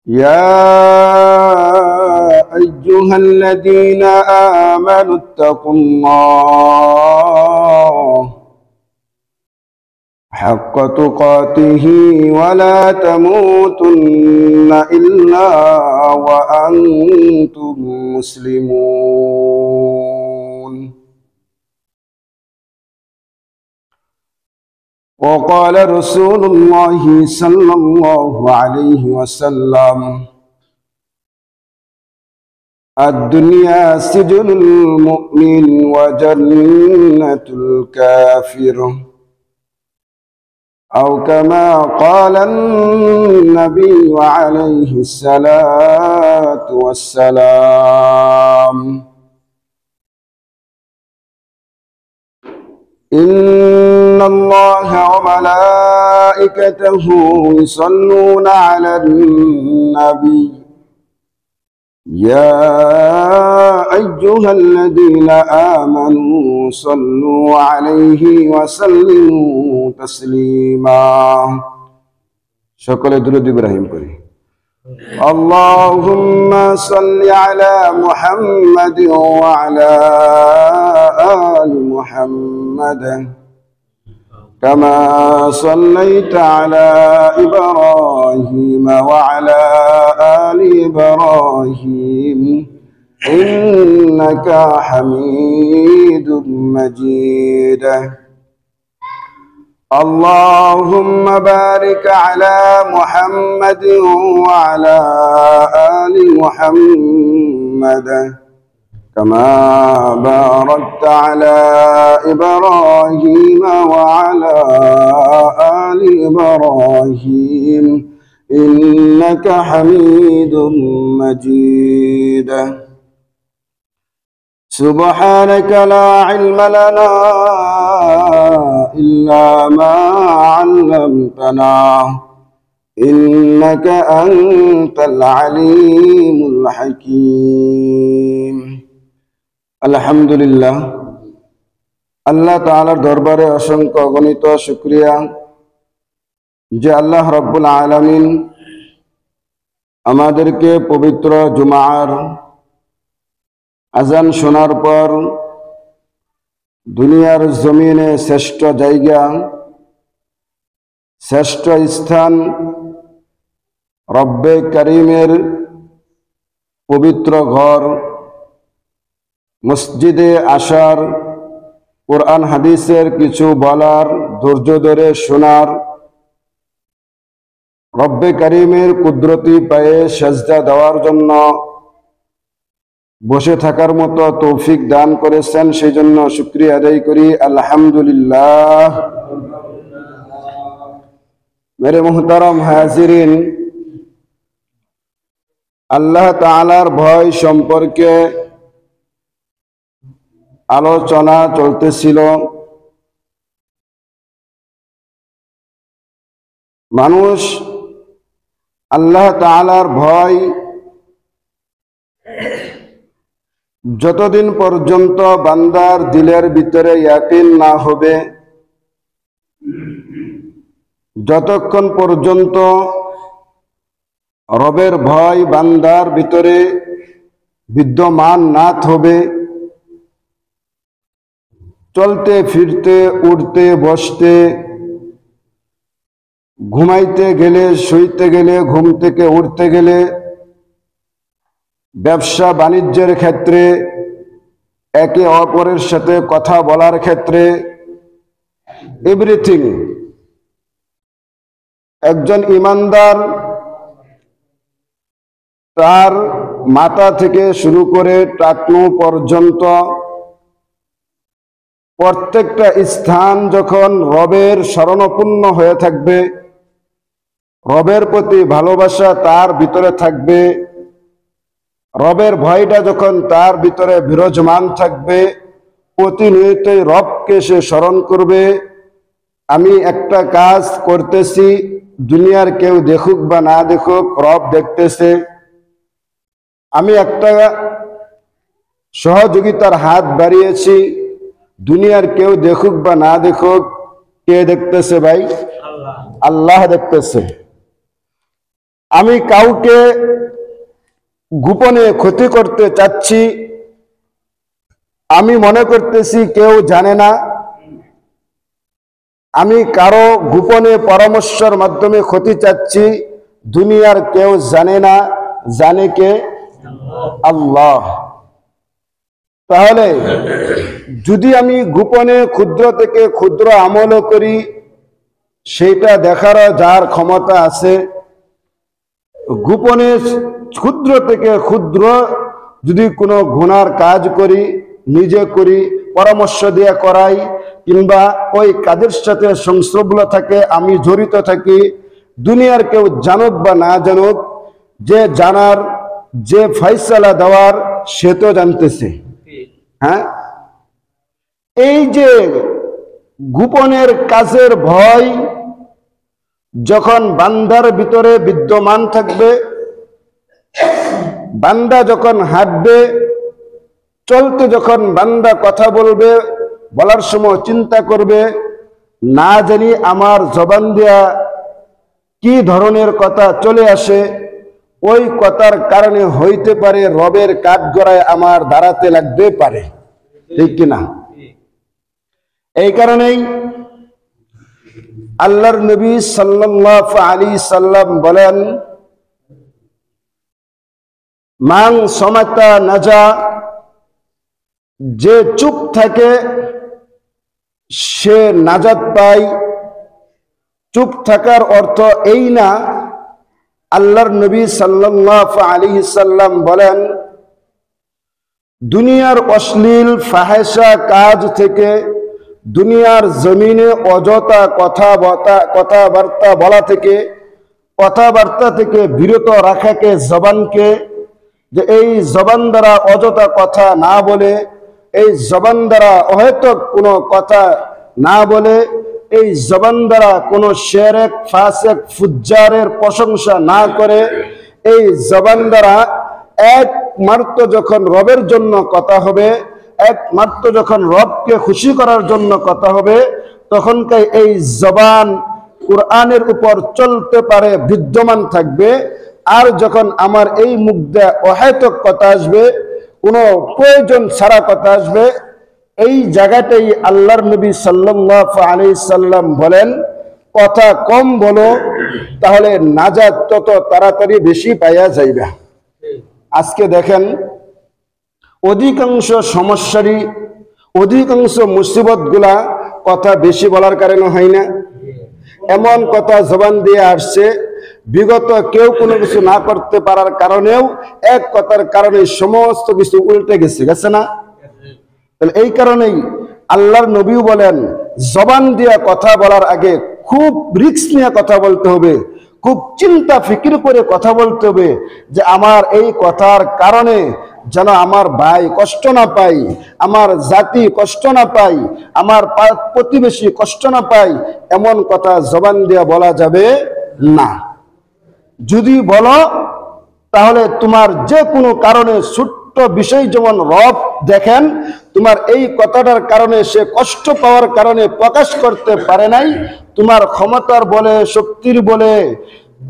يا أيها الذين آمنوا اتقوا الله حق تقاته ولا تموتن إلا وأنتم مسلمون. وقال رسول الله صلى الله عليه وسلم: الدنيا سجن المؤمن وجنة الكافر، أو كما قال النبي عليه الصلاة والسلام. إن الله وملائكته يصلون على النبي يا أيها الذين آمنوا صلوا عليه وسلموا تسليما. شكرا درود إبراهيم كريم. اللهم صل على محمد وعلى آل محمد كما صليت على إبراهيم وعلى آل إبراهيم إنك حميد مجيد. اللهم بارك على محمد وعلى آل محمد كما باركت على إبراهيم وعلى آل إبراهيم إنك حميد مجيد. سبحانك لا علم لنا إلا ما علمتنا إنك أنت العليم الحكيم. আলহামদুলিল্লাহ, আল্লাহ তাআলার দরবারে অসংখ্য অগণিত শুকরিয়া যে আল্লাহ রব্বুল আলামিন আমাদেরকে পবিত্র জুমার আজান শোনার পর দুনিয়ার জমিনে শ্রেষ্ঠ জায়গা, শ্রেষ্ঠ স্থান রব্বে করিমের পবিত্র ঘর মসজিদে আসার, কোরআন হাদিসের কিছু বলার, ধৈর্য ধরে শোনার, রব্বে করিমের কুদরতি পায়ে সেজদা দেওয়ার জন্য বসে থাকার মতো তৌফিক দান করেছেন, সেই জন্য শুকরিয়া আদায় করি আলহামদুলিল্লাহ। মেরে মুহতারাম হাজিরিন, আল্লাহ তাআলার ভয় সম্পর্কে আলোচনা চলতেছিল। মানুষ আল্লাহ তাআলার ভয় যতদিন পর্যন্ত বান্দার দিলের ভিতরে ইয়াকিন না হবে, যতক্ষণ পর্যন্ত রবের ভয় বান্দার ভিতরে বিদ্যমান না হবে, চলতে ফিরতে, উঠতে বসতে, ঘুমাইতে গেলে, শুইতে গেলে, ঘুম থেকে উঠতে গেলে, ব্যবসা বাণিজ্যের ক্ষেত্রে, একে অপরের সাথে কথা বলার ক্ষেত্রে, এভরিথিং একজন ঈমানদার তার মাথা থেকে শুরু করে টাকনু পর্যন্ত প্রত্যেকটা স্থান যখন রবের শরণাপন্ন হয়ে থাকবে, রবের প্রতি ভালোবাসা তার ভিতরে থাকবে, রবের ভয়টা যখন তার ভিতরে বিরাজমান থাকবে, প্রতিনিয়তই রবকে সে স্মরণ করবে। আমি একটা কাজ করতেছি, দুনিয়ার কেউ দেখুক বা না দেখুক, রব দেখতেছে। আমি একটা সহযোগিতার হাত বাড়িয়েছি, দুনিয়ার কেউ দেখুক বা না দেখুক, কে দেখতেছে ভাই? আল্লাহ দেখতেছে। আমি কাউকে গোপনে ক্ষতি করতে চাচ্ছি, আমি মনে করতেছি কেউ জানে না। আমি কারো গোপনে পরামর্শের মাধ্যমে ক্ষতি চাচ্ছি, দুনিয়ার কেউ জানে না, জানে কে? আল্লাহ। তাহলে যদি আমি গোপনে ক্ষুদ্র থেকে ক্ষুদ্র আমলও করি, সেটা দেখারও যার ক্ষমতা আছে। গোপনে ক্ষুদ্র থেকে ক্ষুদ্র যদি কোনো গুনার কাজ করি, নিজে করি, পরামর্শ দিয়ে করাই, কিংবা ওই কাজের সাথে সংশ্রব্ধ থাকে, আমি জড়িত থাকি, দুনিয়ার কেউ জানুক বা না জানুক, যে জানার, যে ফয়সালা দেওয়ার, সে তো জানতেছে। হ্যাঁ, এই যে গোপনের কাজের ভয় যখন বান্দার ভিতরে বিদ্যমান থাকবে, বান্দা যখন হাঁটবে, চলতে যখন বান্দা কথা বলবে, বলার সময় চিন্তা করবে, না জানি আমার জবান দিয়া কি ধরনের কথা চলে আসে, ওই কথার কারণে হইতে পারে রবের কাঠগড়ায় আমার দাঁড়াতে লাগতে পারে, ঠিক কিনা? এই কারণেই আল্লাহর নবী সাল্লাল্লাহু আলাইহি সাল্লাম বলেন, মান সমাতা নাজা, যে চুপ থাকে সে নাজাত পায়। চুপ থাকার অর্থ এই না, আল্লাহর নবী সাল্লাল্লাহু আলাইহি সাল্লাম বলেন, দুনিয়ার অশ্লীল ফাহেসা কাজ থেকে, দুনিয়ার জমিনে অযথা কথাবার্তা বলা থেকে, কথাবার্তা থেকে বিরত রাখাকে, জবানকে, যে এই জবান দ্বারা অযথা কথা না বলে, এই জবান দ্বারা অহেতুক কোনো কথা না বলে, এই জবান দ্বারা কোনো শিরক, ফাসিক, ফুজ্জারের প্রশংসা না করে, এই জবান দ্বারা একমাত্র যখন রবের জন্য কথা হবে, একমাত্র যখন রবকে খুশি করার জন্য কথা হবে, তখনকার এই জবান কুরআনের উপর চলতে পারে, বিদ্যমান থাকবে। আর যখন আমার এই মুখ দিয়ে অহেতুক কথা আসবে, কোনো প্রয়োজন ছাড়া কথা আসবে, এই জায়গাটাই আল্লাহর নবী সাল্লাল্লাহু আলাইহি সাল্লাম বলেন, কথা কম বলো, তাহলে নাজাত তত তাড়াতাড়ি বেশি পাইয়া যাইবে। আজকে দেখেন, অধিকাংশ সমস্যারই, অধিকাংশ মুসিবত গুলা কথা বেশি বলার কারণে হয় না? এমন কথা জবান দিয়ে আসছে, বিগত কেউ কোনো কিছু না করতে পারার কারণেও এক কথার কারণে সমস্ত কিছু উল্টে গেছে না? তাহলে এই কারণেই আল্লাহর নবীও বলেন, জবান দিয়ে কথা বলার আগে খুব রিস্ক নিয়ে কথা বলতে হবে, খুব চিন্তা ফিকির করে কথা বলতে হবে, যে আমার এই কথার কারণে যেন আমার ভাই কষ্ট না পাই, আমার জাতি কষ্ট না পাই, আমার প্রতিবেশী কষ্ট না পাই, এমন কথা জবান দিয়ে বলা যাবে না। যদি বলো, তাহলে তোমার যে কোনো কারণে ছোট্ট বিষয় যেমন রব দেখেন, তোমার এই কথাটার কারণে সে কষ্ট পাওয়ার কারণে প্রকাশ করতে পারে নাই, তোমার ক্ষমতার বলে, শক্তির বলে,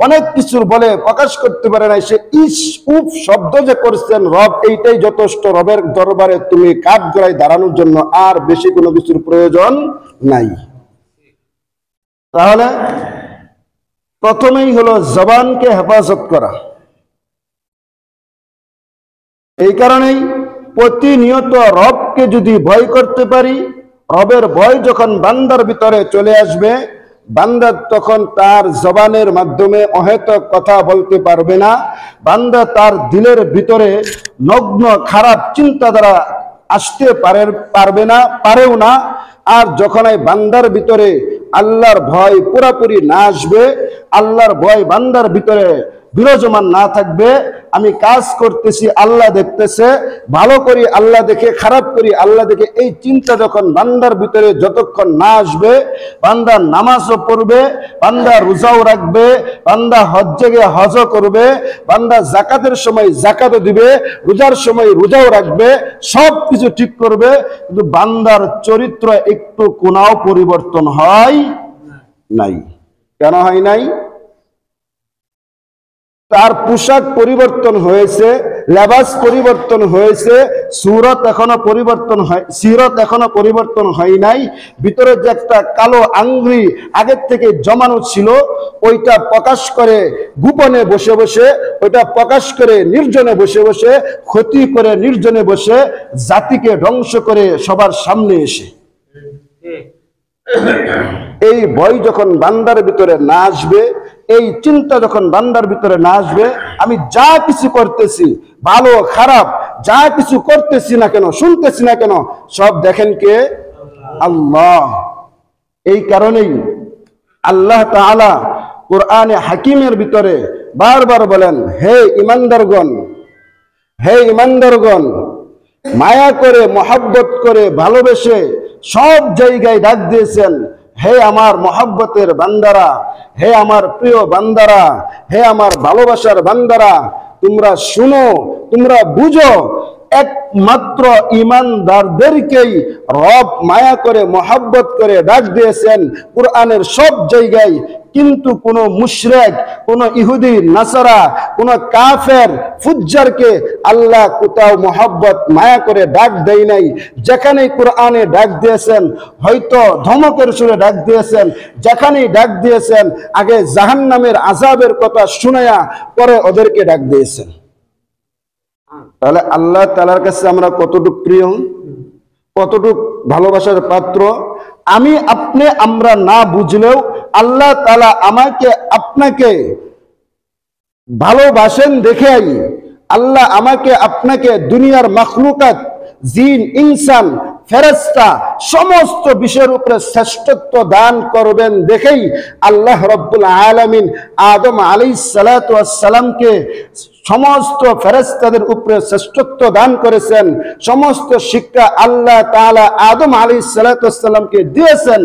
অনেক কিছুর বলে প্রকাশ করতে পারে নাই, সে ইস উফ শব্দ যে করছেন রব, এইটাই যথেষ্ট রবের দরবারে তুমি কাঠগড়ায় দাঁড়ানোর জন্য, আর বেশি কোনো কিছুর প্রয়োজন নাই। তাহলে প্রথমেই হলো জবানকে হেফাজত করা। এই কারণেই প্রতিনিয়ত রবকে যদি ভয় করতে পারি, রবের ভয় যখন বান্দার ভিতরে চলে আসবে, বান্দা তখন তার জবানের মাধ্যমে অহেতুক কথা বলতে পারবে না, বান্দা তার দিলের ভিতরে নগ্ন খারাপ চিন্তাধারা আসতে পারবে না, পারেও না। আর যখন এই বান্দার ভিতরে আল্লাহর ভয় পুরাপুরি না আসবে, আল্লাহর ভয় বান্দার ভিতরে বিরাজমান না থাকবে, আমি কাজ করতেছি আল্লাহ দেখতেছে, ভালো করি আল্লাহ দেখে, খারাপ করি আল্লাহ দেখে, এই চিন্তা যখন বান্দার ভিতরে যতক্ষণ না আসবে, বান্দা নামাজও পড়বে, বান্দা রোজাও রাখবে, বান্দা হজ্জে গিয়ে হজও করবে, বান্দা যাকাতের সময় যাকাতও দিবে, রোজার সময় রোজাও রাখবে, সব কিছু ঠিক করবে, কিন্তু বান্দার চরিত্র একটু কোনাও পরিবর্তন হয় নাই। কেন হয় নাই? তার পোশাক পরিবর্তন হয়েছে, লেবাস পরিবর্তন হয়েছে, সিরত এখনো পরিবর্তন হয় নাই। ভিতরে যে একটা কালো আঙ্গুরি আগের থেকে জমানো ছিল, ওইটা প্রকাশ করে গোপনে বসে বসে, ওইটা প্রকাশ করে নির্জনে বসে বসে, ক্ষতি করে নির্জনে বসে, জাতিকে ধ্বংস করে সবার সামনে এসে। এই ভয় যখন বান্দার ভিতরে না আসবে, এই চিন্তা যখন বান্দার ভিতরে না আসবে, আমি যা কিছু করতেছি, ভালো খারাপ যা কিছু করতেছি না কেন, শুনতেছি না কেন, সব দেখেন কে? আল্লাহ। এই কারণেই আল্লাহ তাআলা কোরআনে হাকিমের ভিতরে বারবার বলেন, হে ইমানদারগণ, হে ইমানদারগণ, মায়া করে, মহব্বত করে, ভালোবেসে সব জায়গায় ডাক দিয়েছেন, হে আমার মহব্বতের বান্দারা, হে আমার প্রিয় বান্দারা, হে আমার ভালোবাসার বান্দারা, তোমরা শুনো, তোমরা বুঝো, একমাত্র ঈমানদারদেরকেই রব মায়া করে, মহব্বত করে ডাক দিয়েছেন কুরআনের সব জায়গায়। কিন্তু কোন মুশরিক, কোন ইহুদি, নাসারা, কোন কাফের, ফুজ্জারকে আল্লাহ কোথাও মহব্বত মায়া করে ডাক দেয় নাই। যেখানেই কোরআনে ডাক দিয়েছেন, হয়তো ধমকের সুরে ডাক দিয়েছেন, যেখানেই ডাক দিয়েছেন আগে জাহান্নামের আযাবের কথা শুনায়া পরে ওদেরকে ডাক দিয়েছেন। তাহলে আল্লাহ তাআলার কাছে আমরা কতটুকু প্রিয়, কতটুকু ভালোবাসার পাত্র। আমি আপনি আমরা না বুঝলেও আল্লাহ তাআলা আমাকে আপনাকে ভালোবাসেন দেখেই আল্লাহ আমাকে আপনাকে দুনিয়ার মাখলুকাত, জিন, ইনসান, ফেরেশতা সমস্ত বিষয়ের উপরে শ্রেষ্ঠত্ব দান করবেন দেখেই আল্লাহ রাব্বুল আলামিন আদম আলাইহিস সালাতু ওয়াস সালামকে সমস্ত ফেরেশতাদের উপরে শ্রেষ্ঠত্ব দান করেছেন। সমস্ত শিক্ষা আল্লাহ তাআলা আদম আলাইহিস সালাতু ওয়াস সালামকে দিয়েছেন।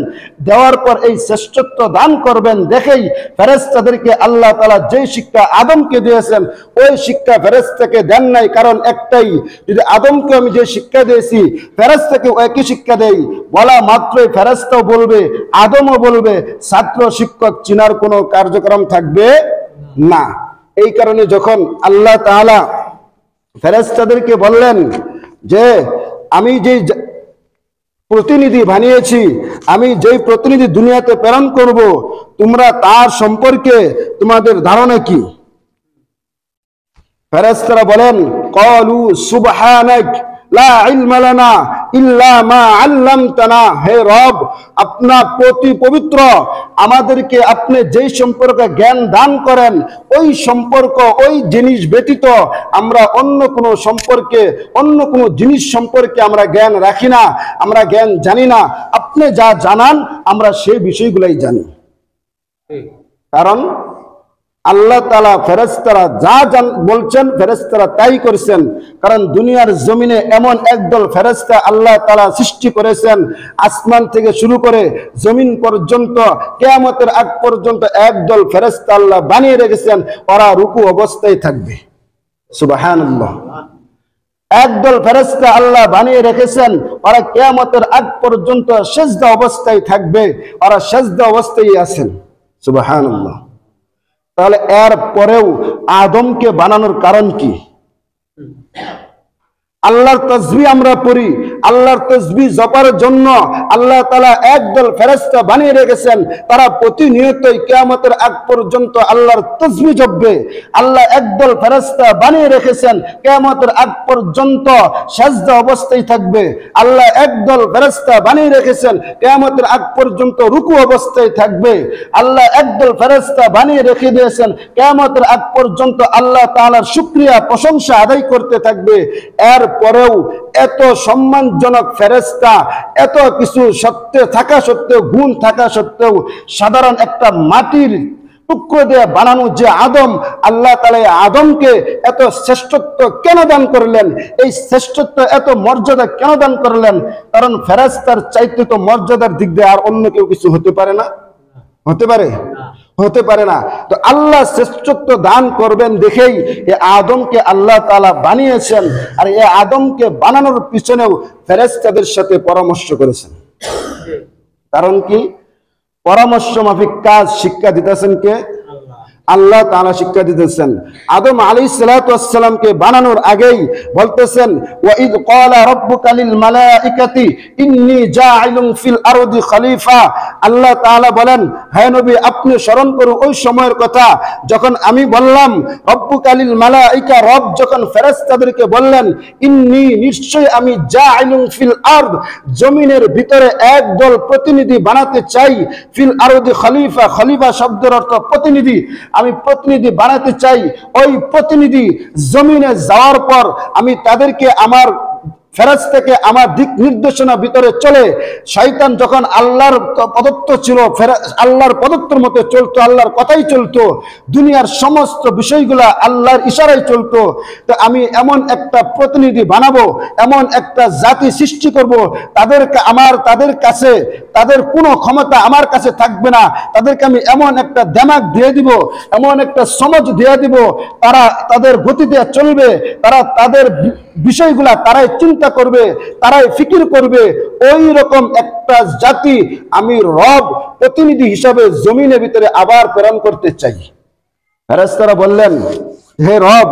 দেওয়ার পর এই শ্রেষ্ঠত্ব দান করবেন দেখেই ফেরেশতাদেরকে আল্লাহ তাআলা যে শিক্ষা আদমকে দিয়েছেন ওই শিক্ষা ফেরেশতাকে দেন নাই। কারণ একটাই, যদি আদমকে আমি যে শিক্ষা দিয়েছি ফেরেশতাকে একই শিক্ষা দেই, বলা মাত্রই ফেরেশতাও বলবে, আদমও বলবে, ছাত্র শিক্ষক চিনার কোনো কার্যক্রম থাকবে না। এই কারণে যখন আল্লাহ তাআলা ফেরেশতাদেরকে বললেন যে আমি যে প্রতিনিধি বানিয়েছি, আমি যেই প্রতিনিধি দুনিয়াতে প্রেরণ করব, তোমরা তার সম্পর্কে তোমাদের ধারণা কি? ফেরেশতারা বলেন, ক্বালু সুবহানাক লা ইলমা লানা ইল্লা মা আল্লামতানা। হে রব, আপনার প্রতি পবিত্র, আমাদেরকে আপনি যেই সম্পর্কে জ্ঞান দান করেন ওই সম্পর্ক, ওই জিনিস ব্যতীত আমরা অন্য কোনো সম্পর্কে, অন্য কোনো জিনিস সম্পর্কে আমরা জ্ঞান রাখি না, আমরা জ্ঞান জানি না। আপনি যা জানান আমরা সেই বিষয়গুলাই জানি। কারণ আল্লাহ তাআলা ফেরেশতারা যা বলছেন ফেরেশতারা তাই করেছেন। কারণ দুনিয়ার জমিনে এমন একদল ফেরেশতা আল্লাহ তাআলা সৃষ্টি করেছেন, আসমান থেকে শুরু করে জমিন পর্যন্ত, কিয়ামতের আগ পর্যন্ত একদল ফেরেশতা আল্লাহ বানিয়ে রেখেছেন, ওরা রুকু অবস্থায় থাকবে। সুবহানাল্লাহ। একদল ফেরেশতা আল্লাহ বানিয়ে রেখেছেন, ওরা কিয়ামতের আগ পর্যন্ত সিজদা অবস্থায় থাকবে, ওরা সিজদা অবস্থায় আছেন। সুবহানাল্লাহ। তাহলে এর পরেও আদমকে বানানোর কারণ কি? আল্লাহর তাসবিহ আমরা পড়ি, আল্লাহর তাসবিহ জপার জন্য আল্লাহ তাআলা একদল ফেরেশতা বানিয়ে রেখেছেন, তারা প্রতিনিয়তই কিয়ামতের আগ পর্যন্ত আল্লাহর তাসবিহ জপবে। আল্লাহ একদল ফেরেশতা বানিয়ে রেখেছেন কিয়ামতের আগ পর্যন্ত সিজদা অবস্থায় থাকবে। আল্লাহ একদল ফেরেশতা বানিয়ে রেখেছেন কিয়ামতের আগ পর্যন্ত রুকু অবস্থায় থাকবে। আল্লাহ একদল ফেরেশতা বানিয়ে রেখে দিয়েছেন কিয়ামতের আগ পর্যন্ত আল্লাহ তাআলার শুকরিয়া, প্রশংসা আদায় করতে থাকবে। এর পরেও এত সম্মানজনক ফেরেশতা, এত কিছু সত্য থাকা সত্ত্বেও, গুণ থাকা সত্ত্বেও, সাধারণ একটা মাটির টুকরো দিয়ে বানানো যে আদম, আল্লাহ তাআলা আদমকে এত শ্রেষ্ঠত্ব কেন দান করলেন? এই শ্রেষ্ঠত্ব, এত মর্যাদা কেন দান করলেন? কারণ ফেরেশতার চাইতে তো মর্যাদার দিক দিয়ে আর অন্য কেউ কিছু হতে পারে না, হতে পারে? হতে পারে না। তো আল্লাহ শ্রেষ্ঠত্ব দান করবেন দেখেই এই আদমকে আল্লাহ তাআলা বানিয়েছেন। আর এই আদমকে বানানোর পিছনেও ফেরেশতাদের সাথে পরামর্শ করেছেন। কারণ কি? পরামর্শ মাফিক কাজ শিক্ষা দিতেছেন কে? আল্লাহ তাআলা শিক্ষা দিতেছেন আদম আলাইহিস সালাতু ওয়াস সালামকে বানানোর আগেই বলতেছেন ওয়া ইদ ক্বালা রাব্বুকা লিল মালাইকাতি ইন্নী জাইলুন ফিল আরদি খলিফা। আল্লাহ তাআলা বলেন, হে নবী আপনি স্মরণ করুন ওই সময়ের কথা যখন আমি বললাম রাব্বুকা লিল মালাইকা, রব যখন ফেরেশতাদেরকে বললেন ইন্নী নিশ্চয় আমি জাইলুন ফিল আরদ জমিনের ভিতরে একদল প্রতিনিধি বানাতে চাই, ফিল আরদি খলিফা, খলিফা শব্দের অর্থ প্রতিনিধি, আমি প্রতিনিধি বানাতে চাই। ওই প্রতিনিধি জমিনে যাওয়ার পর আমি তাদেরকে আমার ফেরেশতাকে আমার দিক নির্দেশনা ভিতরে চলে, শয়তান যখন আল্লাহর প্রদত্ত ছিল, আল্লাহর প্রদত্তের মতো চলতো, আল্লাহর কথাই চলতো, দুনিয়ার সমস্ত বিষয়গুলা আল্লাহর ইশারায় চলতো। তো আমি এমন একটা প্রতিনিধি বানাবো, এমন একটা জাতি সৃষ্টি করব, তাদের কাছে তাদের কোনো ক্ষমতা আমার কাছে থাকবে না, তাদেরকে আমি এমন একটা দিমাগ দিয়ে দিব, এমন একটা সমাজ দিয়ে দিব, তারা তাদের গতিতে চলবে, তারা তাদের বিষয়গুলা তারাই চিন্তা করবে, তারাই ফিকির করবে। ওই রকম একটা জাতি আমি রব প্রতিনিধি হিসাবে জমিনের ভিতরে আবার প্রেরণ করতে চাই। ফেরেশতারা বললেন, হে রব,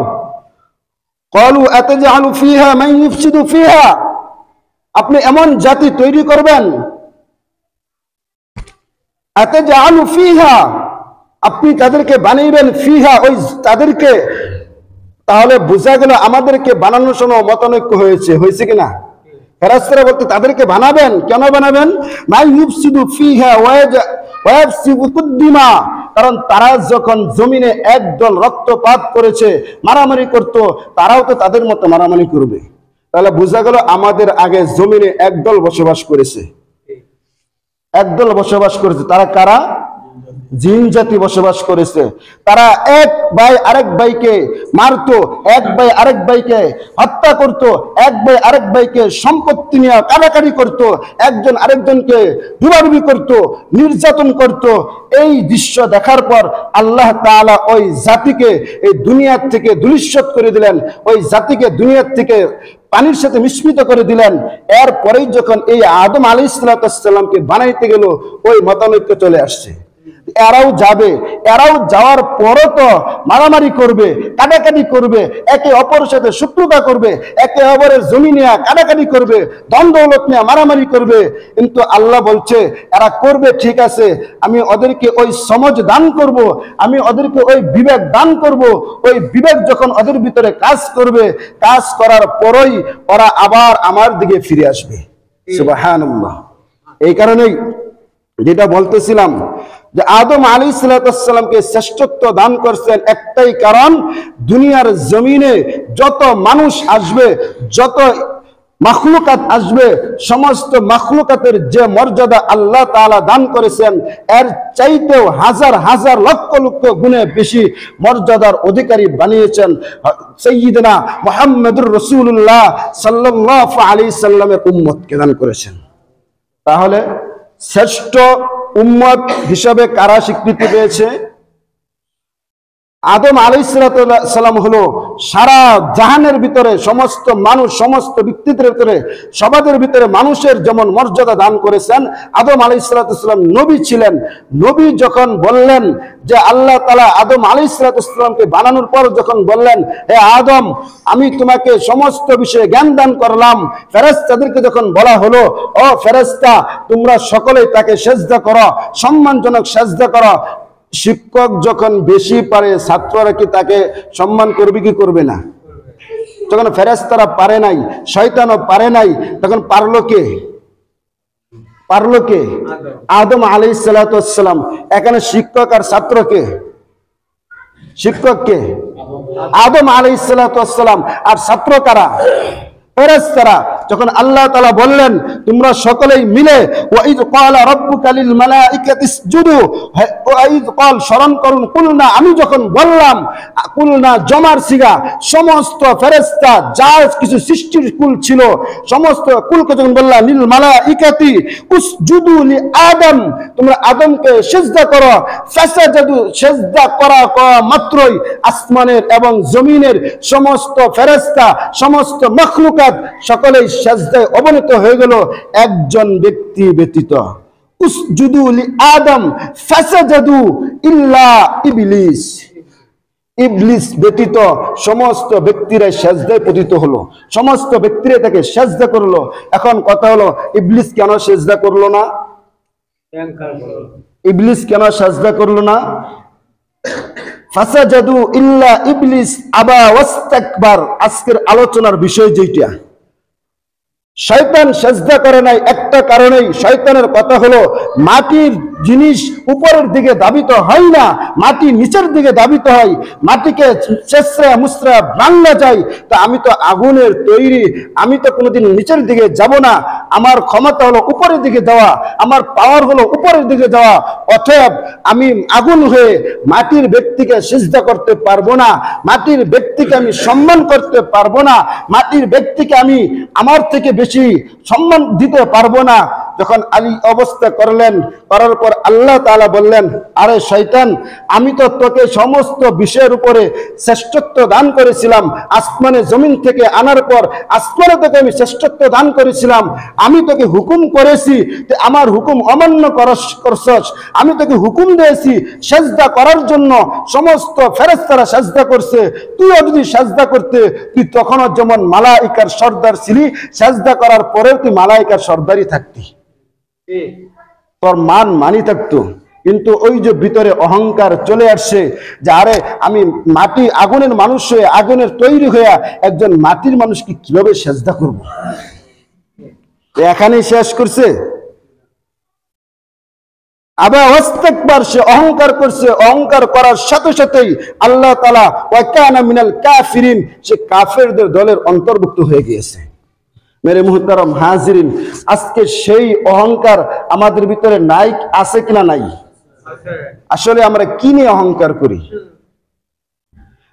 ক্বালু আতাজআলু ফিহা মান ইফসিদু ফিহা, আপনি এমন জাতি তৈরি করবেন, আতাজআলু ফিহা, আপনি তাদেরকে বানাইবেন, ফিহা ওই তাদেরকে, তাহলে বোঝা গেল আমাদেরকে বানানোর সময় মতানৈক্য হয়েছে কিনা? ফেরেশতারা বলতে তাদেরকে বানাবেন, কেন বানাবেন? মান ইফসিদু ফিহা ওয়া ইয়াফসিফুদ দিমা, কারণ তারা যখন জমিনে একদল রক্তপাত করেছে, মারামারি করত, তারাও তো তাদের মতো মারামারি করবে। তাহলে বোঝা গেল আমাদের আগে জমিনে একদল বসবাস করেছে, একদল বসবাস করেছে। তারা কারা? জিন জাতি বসবাস করেছে। তারা এক ভাই আরেক ভাইকে মারতো, এক ভাই আরেক ভাইকে হত্যা করত, এক ভাই আরেক ভাইকে সম্পত্তি নিয়ে কাটাকাটি করত, একজন আরেকজনকে ডুবাডুবি করত, নির্যাতন করত। এই দৃশ্য দেখার পর আল্লাহ তাআলা ওই জাতিকে এই দুনিয়ার থেকে ধূলিসাৎ করে দিলেন, ওই জাতিকে দুনিয়ার থেকে পানির সাথে মিশ্রিত করে দিলেন। এরপরেই যখন এই আদম আলাইহিস সালামকে বানাইতে গেল, ওই মতানৈক্য চলে আসছে। এরাও যাবে, এরাও যাওয়ার পরও তো মারামারি করবে, কাটাকাটি করবে, একে অপরের সাথে শত্রুতা করবে, একে অপরের জমি নিয়ে কাটাকাটি করবে, দ্বন্দ্ব নিয়ে মারামারি করবে। কিন্তু আল্লাহ বলছে এরা করবে ঠিক আছে, আমি ওদেরকে ওই সমাজ দান করব, আমি ওদেরকে ওই বিবেক দান করব। ওই বিবেক যখন ওদের ভিতরে কাজ করবে, কাজ করার পরই ওরা আবার আমার দিকে ফিরে আসবে। সুবহানাল্লাহ। এই কারণেই যেটা বলতেছিলাম যে আদম আলাইহিস সালামকে শ্রেষ্ঠত্ব দান করছেন একটাই কারণ, দুনিয়ার জমিনে যত মানুষ আসবে, যত মাখলুকাত আসবে, সমস্ত মাখলুকাতের যে মর্যাদা আল্লাহ তাআলা দান করেছেন এর চাইতেও হাজার হাজার লক্ষ লক্ষ গুণে বেশি মর্যাদার অধিকারী বানিয়েছেন সাইয়্যিদনা মুহাম্মদুর রাসূলুল্লাহ সাল্লাল্লাহু আলাইহি সাল্লামের উম্মতকে দান করেছেন। তাহলে শ্রেষ্ঠ উম্মত হিসাবে কারা স্বীকৃতি পেয়েছে? আদম আলাইহিস সালাম হলো সারা জাহানের ভিতরে সমস্ত মানুষ, সমস্ত ব্যক্তিদের ভিতরে, সমাজের ভিতরে মানুষের যেমন মর্যাদা দান করেছেন, আদম আলাইহিস সালাম নবী ছিলেন। নবী যখন বললেন যে আল্লাহ তাআলা আদম আলাইহিস সালামকে বানানোর পর যখন বললেন, হে আদম আমি তোমাকে সমস্ত বিষয়ে জ্ঞান দান করলাম, ফেরেশতাদেরকে যখন বলা হলো ও ফেরেশতা তোমরা সকলেই তাকে সেজদা করো, সম্মানজনক সেজদা করো, শিক্ষক যখন বেশি পারে ছাত্ররা কি তাকে সম্মান করবে কি করবে না? যখন ফেরেশতারা পারে নাই, শয়তানও পারে নাই, তখন পারলো কে? আদম আলাইহিস সালাম। এখানে শিক্ষক আর ছাত্রকে? শিক্ষককে আদম আলাইহিস সালাম, আর ছাত্র কারা? ফেরেশতারা। যখন আল্লাহ তাআলা বললেন তোমরা সকলেই মিলে ওয়াইদ ক্বালা রাব্বুকা লিল মালাইকাতি ইসজুদু, ওয়াইদ ক্বাল স্মরণ করুন, কুলনা আমি যখন বললাম, কুলনা জমার সিগা, সমস্ত ফেরেশতা যা কিছু সৃষ্টির কুল ছিল সমস্ত কুলকে যখন বললাম লিল মালাইকাতি উসজুদু লি আদম, তোমরা আদমকে সিজদা করো, ফাসাজাদু সিজদা করা মাত্রই আসমানের এবং জমিনের সমস্ত ফেরেশতা, সমস্ত মাখলুকাত সকলেই সিজদায় অবনত হয়ে গেল একজন ব্যক্তি ব্যতীত। উসজুদু লিআদম ফাসাজাদু ইল্লা ইবলিস। ইবলিস ব্যতীত সমস্ত ব্যক্তিরা সেজদায় পতিত হলো, সমস্ত ব্যক্তিরা তাকে সেজদা করলো। এখন কথা হলো, ইবলিস কেন সেজদা করলো না? ইবলিস কেন সেজদা করলো না? ফাসাজাদু ইল্লা ইবলিস আবা ওয়াস্তাকবার। আজকের আলোচনার বিষয় যেটা, শয়তান সেজদা করে নাই একটা কারণেই। শয়তানের কথা হলো, মাটির জিনিস উপরের দিকে দাবিত হয় না, মাটি নিচের দিকে দাবিত হয়। মাটিকে চেঁচড়া মুচড়া ভাঙা যায়, তা আমি তো আগুনের তৈরি, আমি তো কোনোদিন নিচের দিকে যাব না। আমার ক্ষমতা হলো উপরের দিকে যাওয়া, আমার পাওয়ার হলো উপরের দিকে যাওয়া। অতএব আমি আগুন হয়ে মাটির ব্যক্তিকে সিজদা করতে পারবো না, মাটির ব্যক্তিকে আমি সম্মান করতে পারবো না, মাটির ব্যক্তিকে আমি আমার থেকে বেশি সম্মান দিতে পারবো না। যখন আলী অবস্থা করলেন, করার পর আল্লাহ তাআলা বললেন, আরে শয়তান, আমি তো তোকে সমস্ত বিষয়ের উপরে শ্রেষ্ঠত্ব দান করেছিলাম। আসমানে জমিন থেকে আনার পর আসমানে তোকে আমি শ্রেষ্ঠত্ব দান করেছিলাম। আমি তোকে হুকুম করেছি, আমার হুকুম অমান্য করছস। আমি তোকে হুকুম দিয়েছি সেজদা করার জন্য, সমস্ত ফেরেশতারা সেজদা করছে, তুইও যদি সেজদা করতে, তুই তখনও যেমন মালাইকার সর্দার ছিলি, সেজদা করার পরেও তুই মালাইকার সর্দারই থাকতি, তোর মানি থাকতো। কিন্তু ওই যে ভিতরে অহংকার চলে আসছে যে আরে আমি মাটি আগুনের মানুষ হয়ে, আগুনের তৈরি হয়ে একজন মাটির মানুষকে কিভাবে সেজদা করব, এখানেই শেষ করছে। আবা ওয়াস্তাকবার, সে অহংকার করছে। অহংকার করার সাথে সাথেই আল্লাহ তাআলা ওয়া কানা মিনাল কাফিরিন, সে কাফেরদের দলের অন্তর্ভুক্ত হয়ে গিয়েছে। মেরে মুহতারাম হাজিরিন, আজকে সেই অহংকার আমাদের ভিতরে নাই, আছে কিনা? নাই। আসলে আমরা কি নিয়ে অহংকার করি?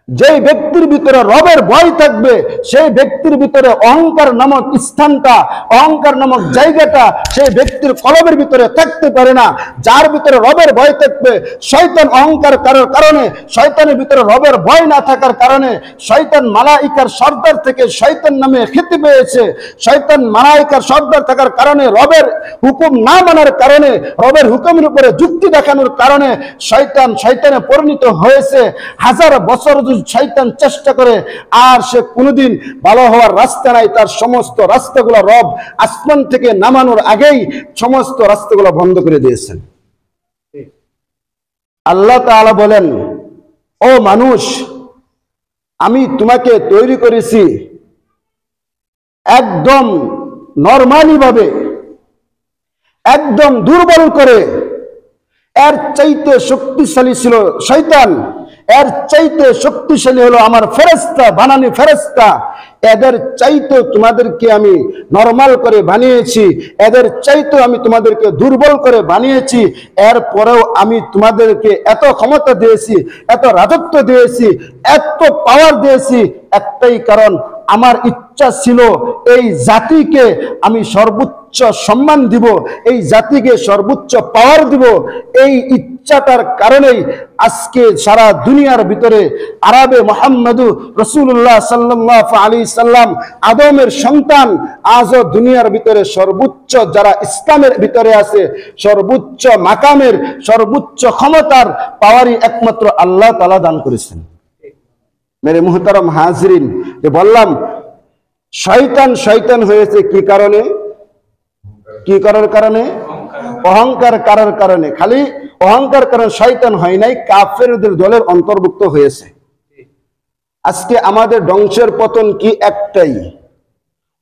যে ব্যক্তির ভিতরে রবের ভয় থাকবে, সেই ব্যক্তির ভিতরে অহংকার নামক স্থানটা, অহংকার নামক জায়গাটা সেই ব্যক্তির কলবের ভিতরে থাকতে পারে না। যার ভিতরে রবের ভয় থাকবে, শয়তান অহংকার করার কারণে, শয়তানের ভিতরে রবের ভয় না থাকার কারণে, শয়তান মালাইকার সর্দার থেকে শয়তান নামে খ্যাতি পেয়েছে। শয়তান মালাইকার সর্দার থাকার কারণে, রবের হুকুম না মানার কারণে, রবের হুকুমের উপরে যুক্তি দেখানোর কারণে শয়তানে পরিণত হয়েছে। হাজার বছর শয়তান চেষ্টা করে, আর সে কোনোদিন ভালো হওয়ার রাস্তা নাই। তার সমস্ত রাস্তাগুলো রব আসমান থেকে নামানোর আগেই সমস্ত রাস্তাগুলো বন্ধ করে দিয়েছেন। আল্লাহ তাআলা বলেন, ও মানুষ, আমি তোমাকে তৈরি করেছি একদম নরমালি ভাবে, একদম দুর্বল করে। এর চাইতে শক্তিশালী ছিল শয়তান, এর চাইতে শক্তিশালী হলো আমার ফেরেশতা, বানানি ফেরেশতা। এদের চাইতে তোমাদেরকে আমি নরমাল করে বানিয়েছি, এদের চাইতে আমি তোমাদেরকে দুর্বল করে বানিয়েছি। এরপরেও আমি তোমাদেরকে এত ক্ষমতা দিয়েছি, এত রাজত্ব দিয়েছি, এত পাওয়ার দিয়েছি, একটাই কারণ, আমার ইচ্ছা ছিল এই জাতিকে আমি সর্বোচ্চ সম্মান দিব, এই জাতিকে সর্বোচ্চ পাওয়ার দিব। এই ইচ্ছাটার কারণেই আজকে সারা দুনিয়ার ভিতরে আরবে মুহাম্মদুর রাসূলুল্লাহ সাল্লাল্লাহু আলাইহি সাল্লাম, আদমের সন্তান, আজও দুনিয়ার ভিতরে সর্বোচ্চ যারা ইসলামের ভিতরে আছে, সর্বোচ্চ মাকামের, সর্বোচ্চ ক্ষমতার পাওয়ারই একমাত্র আল্লাহ তাআলা দান করেছেন। মেরে মুহতারাম হাজরিন, যে বললাম শয়তান হয়েছে কি কারণে? কি করার কারণে? অহংকার করার কারণে। খালি অহংকার কারণে শয়তান হয় নাই, কাফেরদের দলের অন্তর্ভুক্ত হয়েছে। আজকে আমাদের ধ্বংসের পতন কি? একটাই,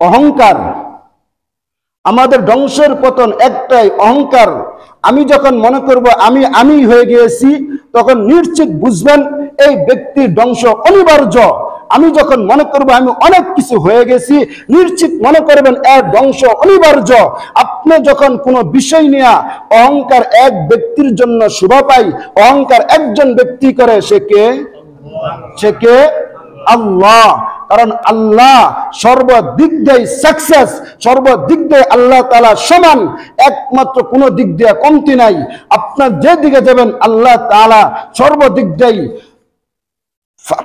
অহংকার। আমাদের ধ্বংসের পতন একটাই, অহংকার। আমি যখন মনে করব আমি হয়ে গিয়েছি, তখন নিশ্চিত বুঝবেন এই ব্যক্তির ধ্বংস অনিবার্য। আমি যখন মনে করব আমি অনেক কিছু হয়ে গেছি, নিশ্চিত মনে করবেন এর ধ্বংস অনিবার্য। আপনি যখন কোনো বিষয় নিয়ে অহংকার এক ব্যক্তির জন্য শোভা পাই, অহংকার একজন ব্যক্তি করে, সে কে? আল্লাহ। কারণ আল্লাহ সর্বদিক দিয়ে সাকসেস, সর্বদিক দিয়ে আল্লাহ তাআলা সমান, একমাত্র কোনো দিক দিয়ে কমতি নাই। আপনার যে দিকে যাবেন আল্লাহ তাআলা সর্বদিক দিয়ে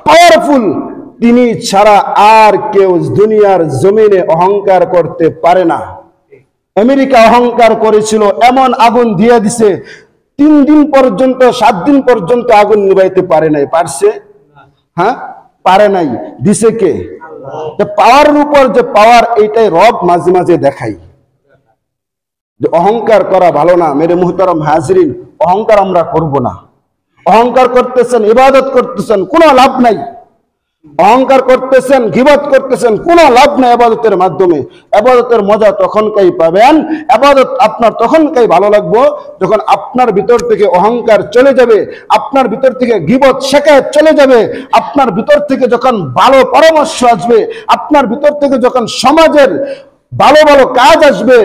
পাওয়ারফুল। তিনি ছাড়া আর কেউ দুনিয়ার জমিনে অহংকার করতে পারে না। আমেরিকা অহংকার করেছিল, এমন আগুন দিয়ে দিছে 3 দিন পর্যন্ত 7 দিন পর্যন্ত আগুন নিভাইতে পারে নাই। পারছে? হ্যাঁ, পারে নাই। দিছে কে? পাওয়ারের উপর যে পাওয়ার, এইটাই রব মাঝে মাঝে দেখাই। যে অহংকার করা ভালো না। মেরে মুহতারাম হাজরিন, অহংকার আমরা করব না। অহংকার করতেছেন, ইবাদত করতেছেন, কোনো লাভ নাই। অহংকার করতেছেন, গীবত করতেছেন, কোনো লাভ নাই। ইবাদতের মাধ্যমে ইবাদতের মজা তখনকাই পাবেন, ইবাদত আপনার তখনকাই ভালো লাগবে যখন আপনার ভিতর থেকে অহংকার চলে যাবে, আপনার ভিতর থেকে গীবত শিকায়ত চলে যাবে, আপনার ভিতর থেকে যখন ভালো পরামর্শ আসবে, আপনার ভিতর থেকে যখন সমাজের ভালো ভালো কাজ আসবে,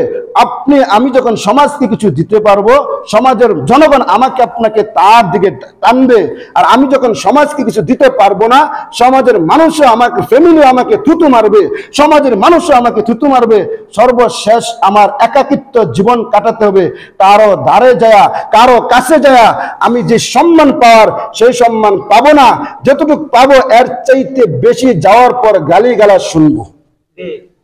আমি যখন সমাজকে কিছু দিতে পারবো, সমাজের জনগণ আমাকে আপনাকে তার দিকে টানবে। আর আমি যখন সমাজকে কিছু দিতে পারবো না, সমাজের মানুষও আমাকে, ফ্যামিলি আমাকে থুতু মারবে, সমাজের মানুষও আমাকে থুতু মারবে। সর্বশেষ আমার একাকিত্ব জীবন কাটাতে হবে। কারো ধারে যায়া, কারো কাছে যায়া আমি যে সম্মান পাওয়ার, সেই সম্মান পাবো না। যতটুকু পাবো এর চাইতে বেশি যাওয়ার পর গালিগালাজ শুনবো।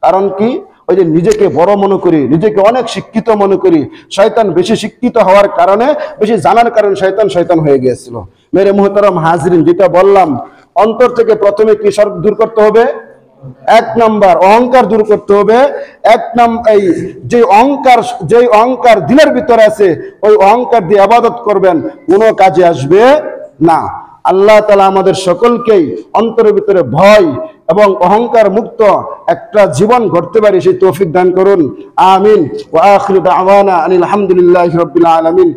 কারণ কি? ওই যে নিজেকে বড় মনে করি, নিজেকে অনেক শিক্ষিত মনে করি। শয়তান বেশি শিক্ষিত হওয়ার কারণে, বেশি জানার কারণে শয়তান হয়ে গিয়েছিল। মেরে মুহতারাম হাজরিন, যেটা বললাম, অন্তর থেকে প্রথমে কি সব দূর করতে হবে? 1 নাম্বার অহংকার দূর করতে হবে। এই যে অহংকার দিলের ভিতরে আছে, ওই অহংকার দিয়ে ইবাদত করবেন, কোনো কাজে আসবে না। আল্লাহ তাআলা আমাদের সকলকেই অন্তরের ভিতরে ভয় এবং অহংকার মুক্ত একটা জীবন গড়তে পারি সেই তৌফিক দান করুন। আমিন। ওয়া আখিরু দাওয়ানা আনিল হামদুলিল্লাহি রাব্বিল আলামিন।